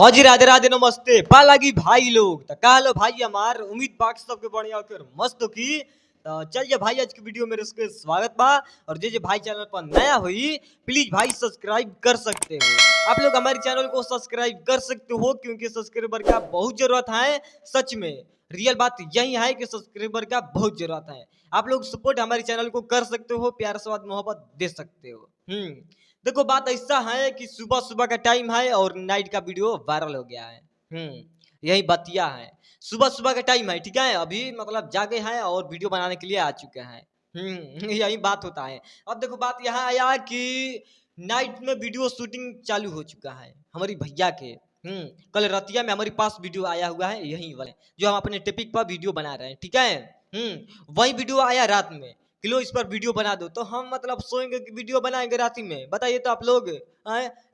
हाँ जी, राधे राधे नमस्ते पालागी भाई लोग तो कह लो भाई हमार उम्मीद बाकी सबके बढ़िया कर मस्त की। तो चलिए भाई आज की वीडियो में इसके स्वागत बा। और जे भाई चैनल पर नया हुई प्लीज भाई सब्सक्राइब कर सकते हो। आप लोग हमारे चैनल को सब्सक्राइब कर सकते हो क्योंकि सब्सक्राइबर का बहुत जरूरत है। सच में रियल बात यही है कि सब्सक्राइबर का बहुत जरूरत है। आप लोग सपोर्ट हमारे चैनल को कर सकते हो, प्यार स्वाद मोहब्बत दे सकते हो। देखो बात ऐसा है कि सुबह सुबह का टाइम है और नाइट का वीडियो वायरल हो गया है। यही बतिया है। सुबह सुबह का टाइम है, ठीक है, अभी मतलब जागे हैं और वीडियो बनाने के लिए आ चुके हैं। यही बात होता है। अब देखो बात यहाँ आया कि नाइट में वीडियो शूटिंग चालू हो चुका है हमारी भैया के। कल रतिया में हमारे पास वीडियो आया हुआ है, यही वाले जो हम अपने टॉपिक पर वीडियो बना रहे हैं, ठीक है। वही वीडियो आया रात में कि लो इस पर वीडियो बना दो, तो हम मतलब सोएंगे कि वीडियो बनाएंगे रात में, बताइए तो आप लोग।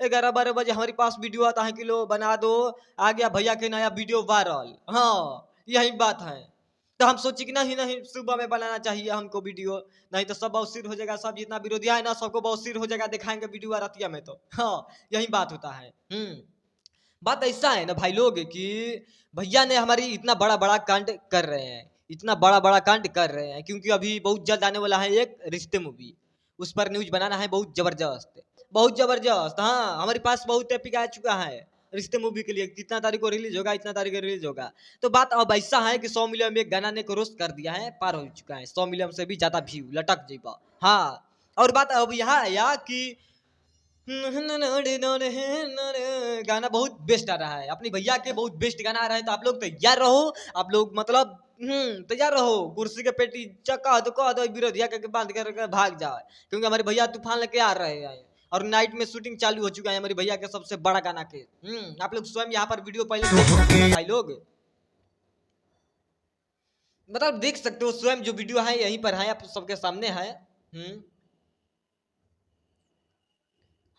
11-12 बजे हमारे पास वीडियो आता है कि लो बना दो, आ गया भैया के नया वीडियो वायरल। हाँ यही बात है। तो हम सोचे कि नहीं नहीं सुबह में बनाना चाहिए हमको वीडियो, नहीं तो सब बौसिर हो जाएगा, सब जितना विरोधी है ना सबको बौसिर हो जाएगा, दिखाएंगे वीडियो रतिया में तो। हाँ यही बात होता है। बात ऐसा है ना भाई लोग कि भैया ने हमारी इतना बड़ा बड़ा कांड कर रहे हैं, इतना बड़ा बड़ा कांड कर रहे हैं क्योंकि अभी बहुत जल्द आने वाला है एक रिश्ते मूवी। उस पर न्यूज बनाना है बहुत जबरदस्त, बहुत जबरदस्त। हाँ हमारे पास बहुत टॉपिक आ चुका है रिश्ते मूवी के लिए, कितना तारीख को रिलीज होगा, इतना तारीख को रिलीज होगा। तो बात अब ऐसा है कि 100 मिलियन में एक गाना ने क्रॉस कर दिया है, पार हो चुका है 100 मिलियन से भी ज्यादा व्यू लटक जाएगा। हाँ और बात अब यहाँ आया कि गाना बहुत बेस्ट आ रहा है, अपनी भैया के बहुत बेस्ट गाना आ रहा है। तो आप लोग तैयार रहो, आप लोग मतलब तैयार रहो, कुर्सी के पेटी चक्का तो कह दो विरोधिया के बांध कर भाग जाए क्योंकि हमारे भैया तूफान लेके आ रहे हैं और नाइट में शूटिंग चालू हो चुका है हमारे भैया के सबसे बड़ा गाना के। आप लोग स्वयं यहाँ पर वीडियो पहले देख सकते हो भाई लोग, मतलब देख सकते हो स्वयं जो वीडियो है यहीं पर है, आप सबके सामने है।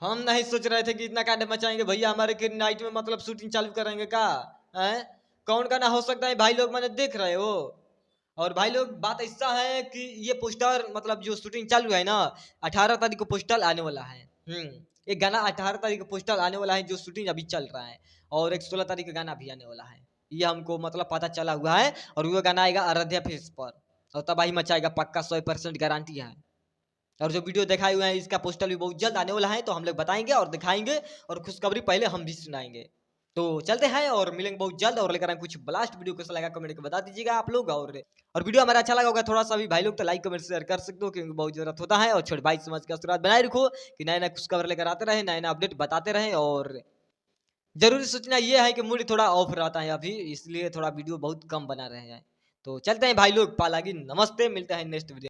हम नहीं सोच रहे थे कि इतना कांड मचाएंगे भैया हमारे के नाइट में, मतलब शूटिंग चालू करेंगे का है। कौन गाना हो सकता है भाई लोग, मैंने देख रहे हो। और भाई लोग बात ऐसा है कि ये पोस्टर मतलब जो शूटिंग चालू है ना, 18 तारीख को पोस्टर आने वाला है। एक गाना 18 तारीख को पोस्टर आने वाला है जो शूटिंग अभी चल रहा है, और एक 16 तारीख का गाना भी आने वाला है, ये हमको मतलब पता चला हुआ है। और वो गाना आएगा आराध्या फेस पर और तबाही मचाएगा पक्का, 100% गारंटी है। और जो वीडियो दिखाए हुए हैं इसका पोस्टर भी बहुत जल्द आने वाला है, तो हम लोग बताएंगे और दिखाएंगे और खुशखबरी पहले हम भी सुनाएंगे। तो चलते हैं और मिलेंगे बहुत जल्द और लेकर आए कुछ ब्लास्ट वीडियो। कैसा लगा कमेंट करके बता दीजिएगा आप लोग। और वीडियो हमारा अच्छा लगा होगा थोड़ा सा भी भाई लोग तो लाइक कमेंट शेयर कर सकते हो क्योंकि बहुत जरूरत होता है। और छोटे भाई समाज का आशीर्वाद बनाए रखो कि नए नए खुशखबर लेकर आते रहे, नए नए अपडेट बताते रहे। और जरूरी सूचना ये है कि मूड थोड़ा ऑफ रहता है अभी, इसलिए थोड़ा वीडियो बहुत कम बना रहे हैं। तो चलते हैं भाई लोग, पालागी नमस्ते, मिलते हैं नेक्स्ट वीडियो।